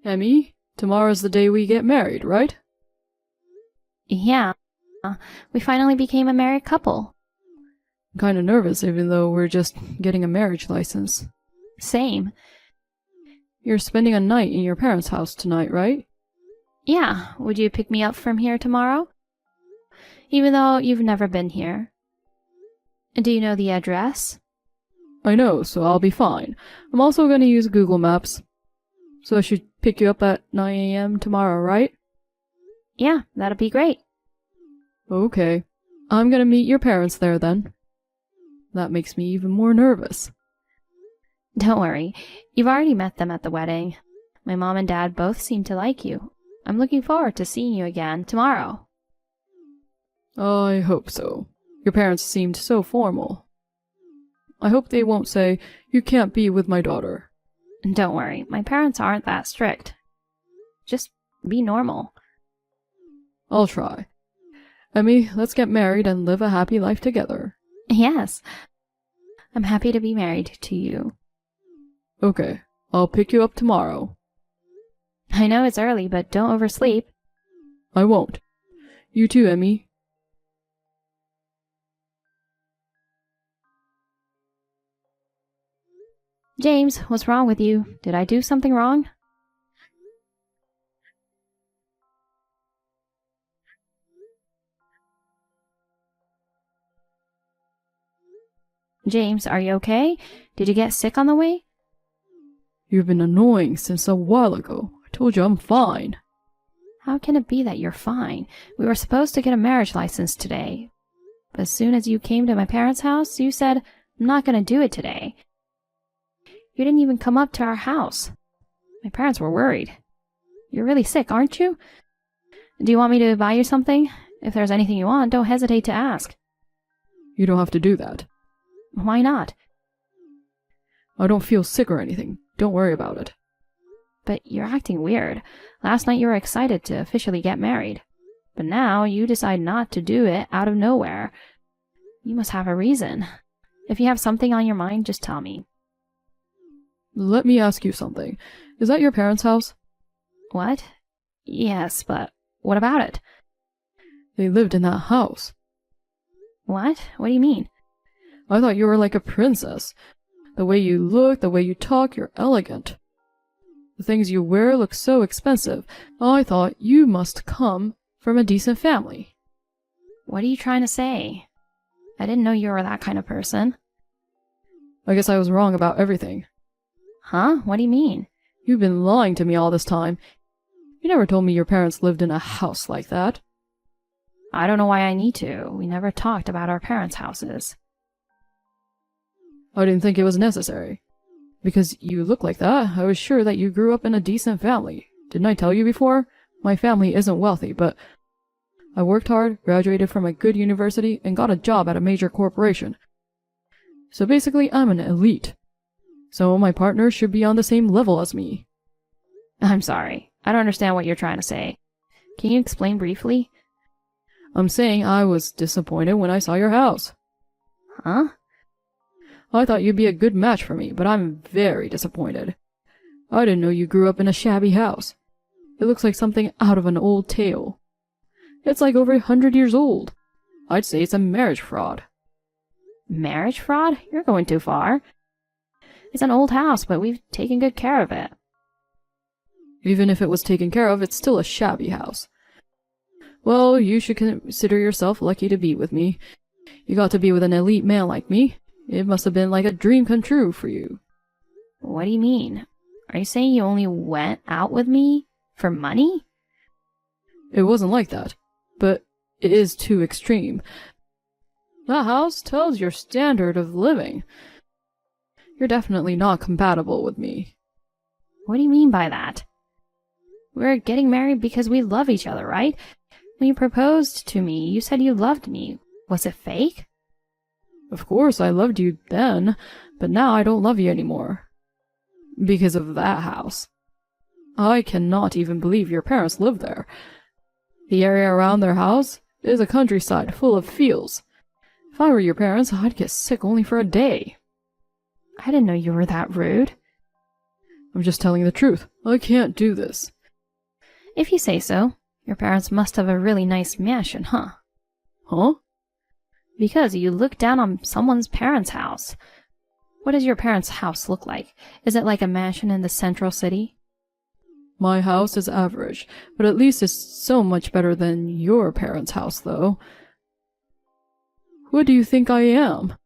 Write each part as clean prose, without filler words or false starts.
Emmy, tomorrow's the day we get married, right? Yeah, we finally became a married couple. I'm kinda nervous even though we're just getting a marriage license. Same. You're spending a night in your parents' house tonight, right? Yeah, would you pick me up from here tomorrow? Even though you've never been here. Do you know the address? I know, so I'll be fine. I'm also gonna use Google Maps. So I should pick you up at 9 a.m. tomorrow, right? Yeah, that'd be great. Okay. I'm gonna meet your parents there then. That makes me even more nervous. Don't worry, you've already met them at the wedding. My mom and dad both seem to like you. I'm looking forward to seeing you again tomorrow. I hope so. Your parents seemed so formal. I hope they won't say, "You can't be with my daughter." Don't worry, my parents aren't that strict. Just be normal. I'll try. Emmy, let's get married and live a happy life together. Yes, I'm happy to be married to you. Okay, I'll pick you up tomorrow. I know it's early, but don't oversleep. I won't. You too, Emmy. James, what's wrong with you? Did I do something wrong? James, are you okay? Did you get sick on the way? You've been annoying since a while ago. I told you I'm fine. How can it be that you're fine? We were supposed to get a marriage license today. But as soon as you came to my parents' house, you said, "I'm not going to do it today." You didn't even come up to our house. My parents were worried. You're really sick, aren't you? Do you want me to buy you something? If there's anything you want, don't hesitate to ask. You don't have to do that. Why not? I don't feel sick or anything. Don't worry about it. But you're acting weird. Last night you were excited to officially get married. But now you decide not to do it out of nowhere. You must have a reason. If you have something on your mind, just tell me. Let me ask you something. Is that your parents' house? What? Yes, but what about it? They lived in that house. What? What do you mean? I thought you were like a princess. The way you look, the way you talk, you're elegant. The things you wear look so expensive. I thought you must come from a decent family. What are you trying to say? I didn't know you were that kind of person. I guess I was wrong about everything. Huh? What do you mean? You've been lying to me all this time. You never told me your parents lived in a house like that. I don't know why I need to. We never talked about our parents' houses. I didn't think it was necessary. Because you look like that, I was sure that you grew up in a decent family. Didn't I tell you before? My family isn't wealthy, but I worked hard, graduated from a good university, and got a job at a major corporation. So basically, I'm an elite. So my partner should be on the same level as me. I'm sorry. I don't understand what you're trying to say. Can you explain briefly? I'm saying I was disappointed when I saw your house. Huh? I thought you'd be a good match for me, but I'm very disappointed. I didn't know you grew up in a shabby house. It looks like something out of an old tale. It's like over 100 years old. I'd say it's a marriage fraud. Marriage fraud? You're going too far. It's an old house, but we've taken good care of it. Even if it was taken care of, it's still a shabby house. Well, you should consider yourself lucky to be with me. You got to be with an elite man like me. It must have been like a dream come true for you. What do you mean? Are you saying you only went out with me for money? It wasn't like that, but it is too extreme. That house tells your standard of living. You're definitely not compatible with me. What do you mean by that? We're getting married because we love each other, right? When you proposed to me, you said you loved me. Was it fake? Of course I loved you then, but now I don't love you anymore. Because of that house. I cannot even believe your parents live there. The area around their house is a countryside full of fields. If I were your parents, I'd get sick only for a day. I didn't know you were that rude. I'm just telling the truth. I can't do this. If you say so. Your parents must have a really nice mansion, huh? Huh? Because you look down on someone's parents' house. What does your parents' house look like? Is it like a mansion in the central city? My house is average, but at least it's so much better than your parents' house, though. What do you think I am?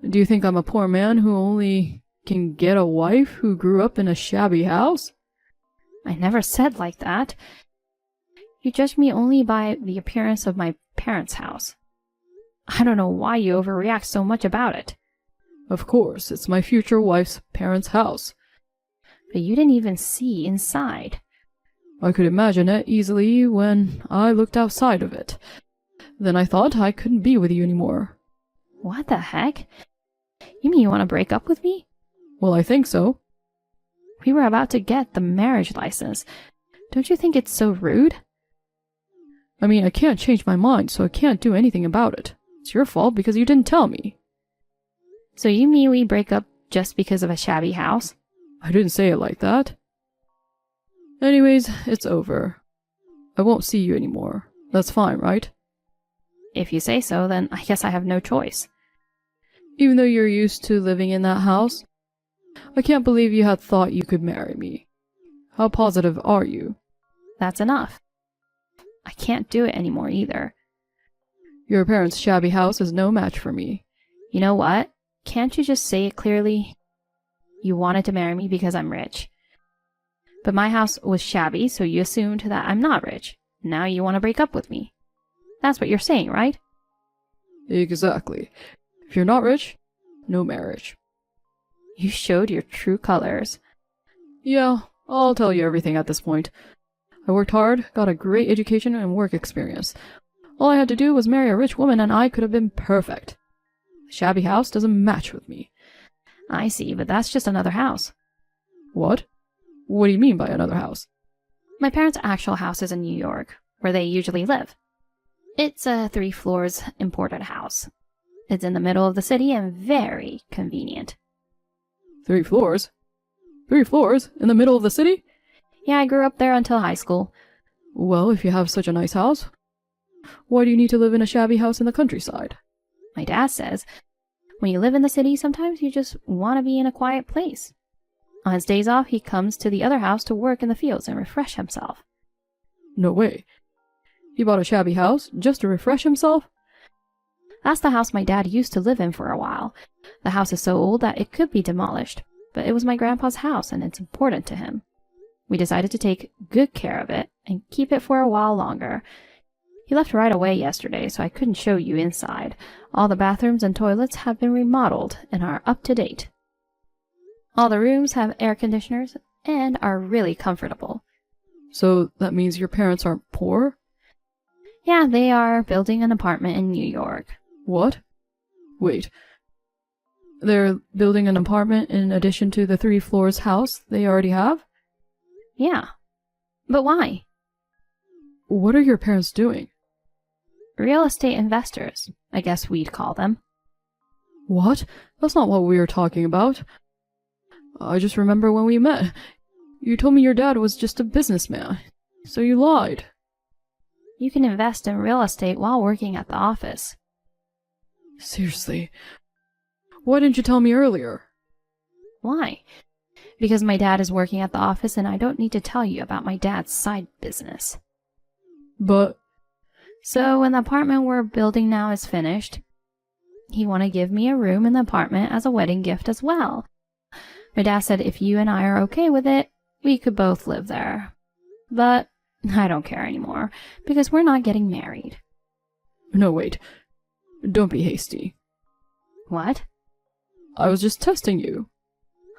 Do you think I'm a poor man who only can get a wife who grew up in a shabby house? I never said like that. You judge me only by the appearance of my parents' house. I don't know why you overreact so much about it. Of course, it's my future wife's parents' house. But you didn't even see inside. I could imagine it easily when I looked outside of it. Then I thought I couldn't be with you anymore. What the heck? You mean you want to break up with me? Well, I think so. We were about to get the marriage license. Don't you think it's so rude? I mean, I can't change my mind, so I can't do anything about it. It's your fault because you didn't tell me. So you mean we break up just because of a shabby house? I didn't say it like that. Anyways, it's over. I won't see you anymore. That's fine, right? If you say so, then I guess I have no choice. Even though you're used to living in that house, I can't believe you had thought you could marry me. How positive are you? That's enough. I can't do it anymore either. Your parents' shabby house is no match for me. You know what? Can't you just say it clearly? You wanted to marry me because I'm rich. But my house was shabby, so you assumed that I'm not rich. Now you want to break up with me. That's what you're saying, right? Exactly. If you're not rich, no marriage. You showed your true colors. Yeah, I'll tell you everything at this point. I worked hard, got a great education and work experience. All I had to do was marry a rich woman and I could have been perfect. The shabby house doesn't match with me. I see, but that's just another house. What? What do you mean by another house? My parents' actual house is in New York, where they usually live. It's a 3 floors imported house. It's in the middle of the city and very convenient. 3 floors? 3 floors? In the middle of the city? Yeah, I grew up there until high school. Well, if you have such a nice house, why do you need to live in a shabby house in the countryside? My dad says, when you live in the city, sometimes you just want to be in a quiet place. On his days off, he comes to the other house to work in the fields and refresh himself. No way. He bought a shabby house just to refresh himself? That's the house my dad used to live in for a while. The house is so old that it could be demolished, but it was my grandpa's house and it's important to him. We decided to take good care of it and keep it for a while longer. He left right away yesterday, so I couldn't show you inside. All the bathrooms and toilets have been remodeled and are up to date. All the rooms have air conditioners and are really comfortable. So that means your parents aren't poor? Yeah, they are building an apartment in New York. What? Wait. They're building an apartment in addition to the 3 floors house they already have? Yeah. But why? What are your parents doing? Real estate investors, I guess we'd call them. What? That's not what we were talking about. I just remember when we met. You told me your dad was just a businessman, so you lied. You can invest in real estate while working at the office. Seriously? Why didn't you tell me earlier? Why? Because my dad is working at the office and I don't need to tell you about my dad's side business. But... So when the apartment we're building now is finished, he want to give me a room in the apartment as a wedding gift as well. My dad said if you and I are okay with it, we could both live there. But I don't care anymore, because we're not getting married. No, wait. Don't be hasty. What? I was just testing you.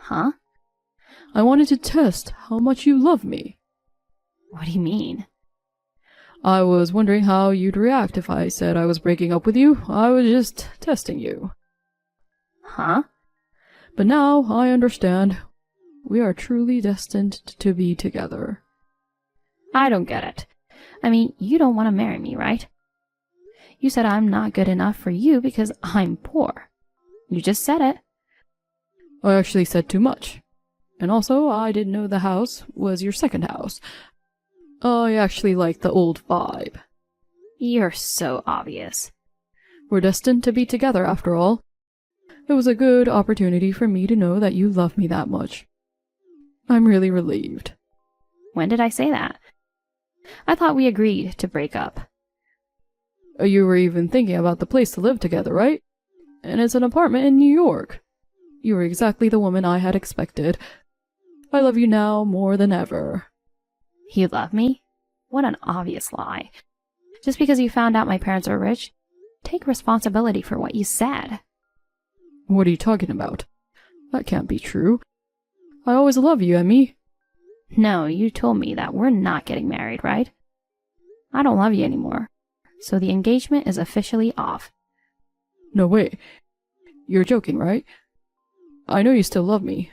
Huh? I wanted to test how much you love me. What do you mean? I was wondering how you'd react if I said I was breaking up with you. I was just testing you. Huh? But now I understand. We are truly destined to be together. I don't get it. I mean, you don't want to marry me, right? You said I'm not good enough for you because I'm poor. You just said it. I actually said too much. And also, I didn't know the house was your second house. I actually like the old vibe. You're so obvious. We're destined to be together after all. It was a good opportunity for me to know that you love me that much. I'm really relieved. When did I say that? I thought we agreed to break up. You were even thinking about the place to live together, right? And it's an apartment in New York. You were exactly the woman I had expected. I love you now more than ever. You love me? What an obvious lie. Just because you found out my parents are rich, take responsibility for what you said. What are you talking about? That can't be true. I always love you, Emmy. No, you told me that we're not getting married, right? I don't love you anymore, so the engagement is officially off. No way. You're joking, right? I know you still love me.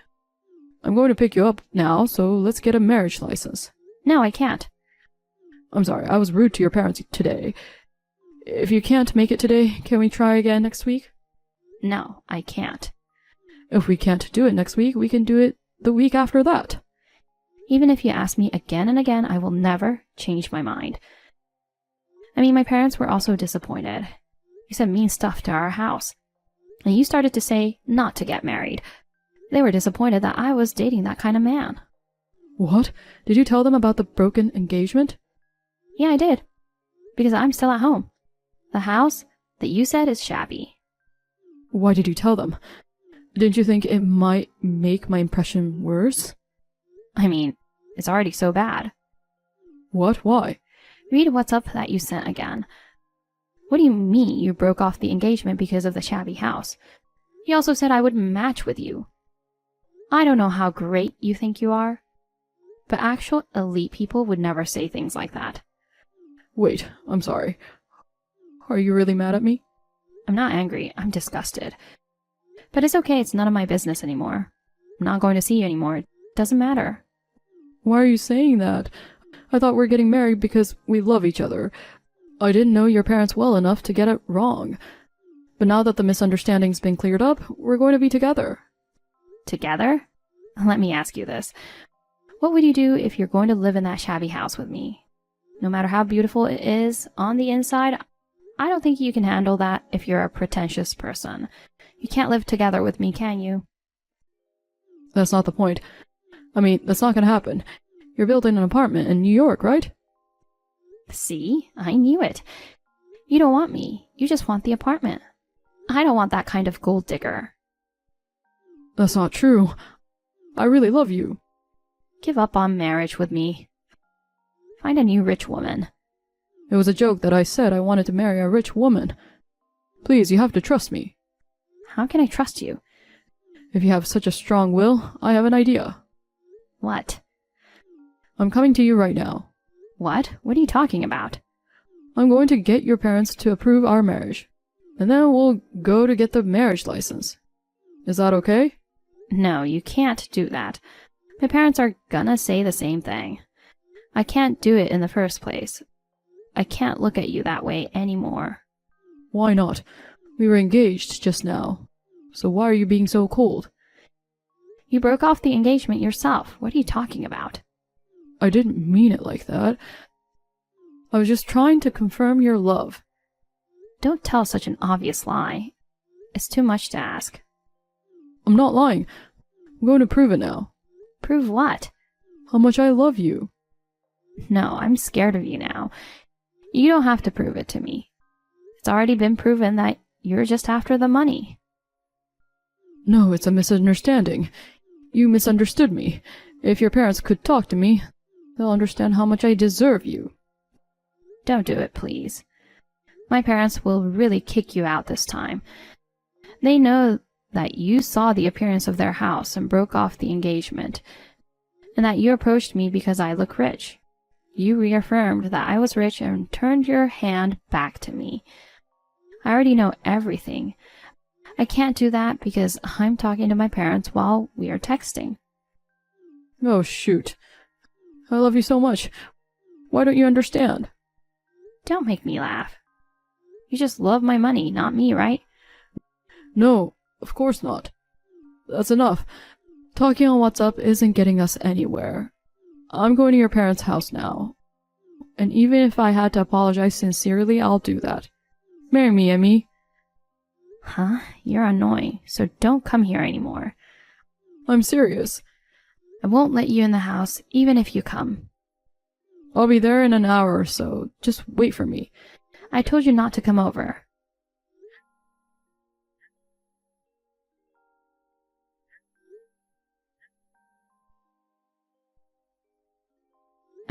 I'm going to pick you up now, so let's get a marriage license. No, I can't. I'm sorry, I was rude to your parents today. If you can't make it today, can we try again next week? No, I can't. If we can't do it next week, we can do it the week after that. Even if you ask me again and again, I will never change my mind. I mean, my parents were also disappointed. You said mean stuff to our house. And you started to say not to get married. They were disappointed that I was dating that kind of man. What? Did you tell them about the broken engagement? Yeah, I did. Because I'm still at home. The house that you said is shabby. Why did you tell them? Didn't you think it might make my impression worse? I mean, it's already so bad. What? Why? Read what's up that you sent again. What do you mean you broke off the engagement because of the shabby house? You also said I wouldn't match with you. I don't know how great you think you are, but actual elite people would never say things like that. Wait, I'm sorry. Are you really mad at me? I'm not angry, I'm disgusted. But it's okay, it's none of my business anymore. I'm not going to see you anymore, it doesn't matter. Why are you saying that? I thought we were getting married because we love each other. I didn't know your parents well enough to get it wrong. But now that the misunderstanding's been cleared up, we're going to be together. Together? Let me ask you this. What would you do if you're going to live in that shabby house with me? No matter how beautiful it is on the inside, I don't think you can handle that if you're a pretentious person. You can't live together with me, can you? That's not the point. I mean, that's not going to happen. You're building an apartment in New York, right? See? I knew it. You don't want me. You just want the apartment. I don't want that kind of gold digger. That's not true. I really love you. Give up on marriage with me. Find a new rich woman. It was a joke that I said I wanted to marry a rich woman. Please, you have to trust me. How can I trust you? If you have such a strong will, I have an idea. What? I'm coming to you right now. What? What are you talking about? I'm going to get your parents to approve our marriage. And then we'll go to get the marriage license. Is that okay? No, you can't do that. My parents are gonna say the same thing. I can't do it in the first place. I can't look at you that way anymore. Why not? We were engaged just now. So why are you being so cold? You broke off the engagement yourself. What are you talking about? I didn't mean it like that. I was just trying to confirm your love. Don't tell such an obvious lie. It's too much to ask. I'm not lying. I'm going to prove it now. Prove what? How much I love you. No, I'm scared of you now. You don't have to prove it to me. It's already been proven that you're just after the money. No, it's a misunderstanding. You misunderstood me. If your parents could talk to me, they'll understand how much I deserve you. Don't do it, please. My parents will really kick you out this time. They know that you saw the appearance of their house and broke off the engagement, and that you approached me because I look rich. You reaffirmed that I was rich and turned your hand back to me. I already know everything. I can't do that because I'm talking to my parents while we are texting. Oh, shoot. I love you so much. Why don't you understand? Don't make me laugh. You just love my money, not me, right? No, of course not. That's enough. Talking on WhatsApp isn't getting us anywhere. I'm going to your parents' house now. And even if I had to apologize sincerely, I'll do that. Marry me, Emmy. Huh? You're annoying, so don't come here anymore. I'm serious. I won't let you in the house, even if you come. I'll be there in an hour or so. Just wait for me. I told you not to come over.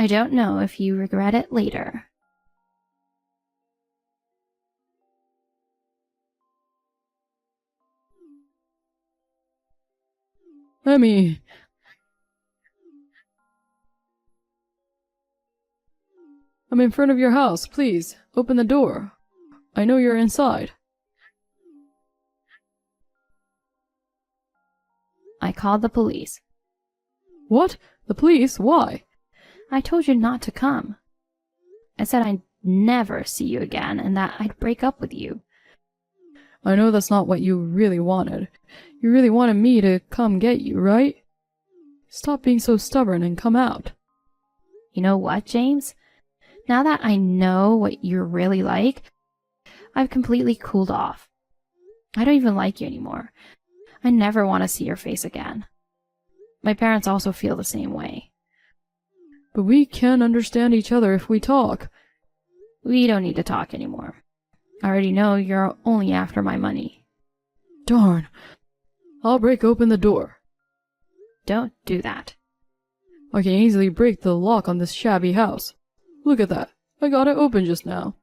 I don't know if you regret it later. Emmy. I'm in front of your house. Please, open the door. I know you're inside. I called the police. What? The police? Why? I told you not to come. I said I'd never see you again and that I'd break up with you. I know that's not what you really wanted. You really wanted me to come get you, right? Stop being so stubborn and come out. You know what, James? Now that I know what you're really like, I've completely cooled off. I don't even like you anymore. I never want to see your face again. My parents also feel the same way. But we can understand each other if we talk. We don't need to talk anymore. I already know you're only after my money. Darn. I'll break open the door. Don't do that. I can easily break the lock on this shabby house. Look at that. I got it open just now.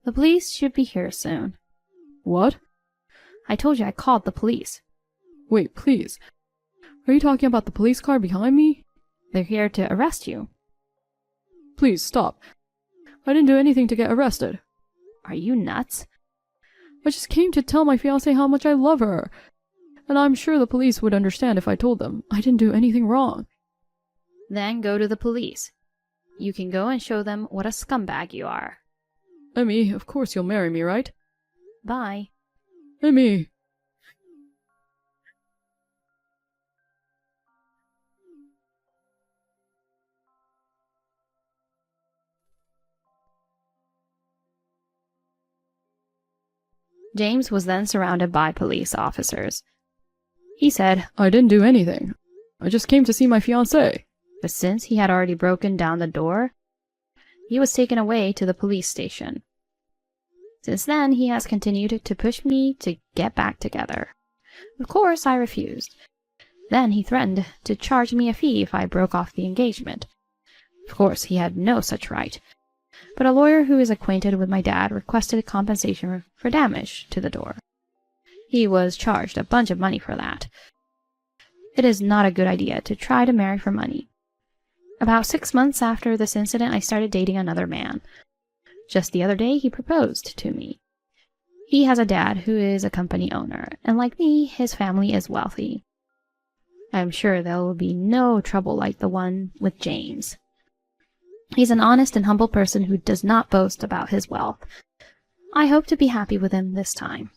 The police should be here soon. What? I told you I called the police. Wait, please. Are you talking about the police car behind me? They're here to arrest you. Please, stop. I didn't do anything to get arrested. Are you nuts? I just came to tell my fiancée how much I love her. And I'm sure the police would understand if I told them I didn't do anything wrong. Then go to the police. You can go and show them what a scumbag you are. Emmy, of course you'll marry me, right? Bye. Emmy! James was then surrounded by police officers. He said, I didn't do anything. I just came to see my fiancée. But since he had already broken down the door, he was taken away to the police station. Since then, he has continued to push me to get back together. Of course, I refused. Then he threatened to charge me a fee if I broke off the engagement. Of course, he had no such right. But a lawyer who is acquainted with my dad requested compensation for damage to the door. He was charged a bunch of money for that. It is not a good idea to try to marry for money. About 6 months after this incident, I started dating another man. Just the other day, he proposed to me. He has a dad who is a company owner, and like me, his family is wealthy. I am sure there will be no trouble like the one with James. He's an honest and humble person who does not boast about his wealth. I hope to be happy with him this time.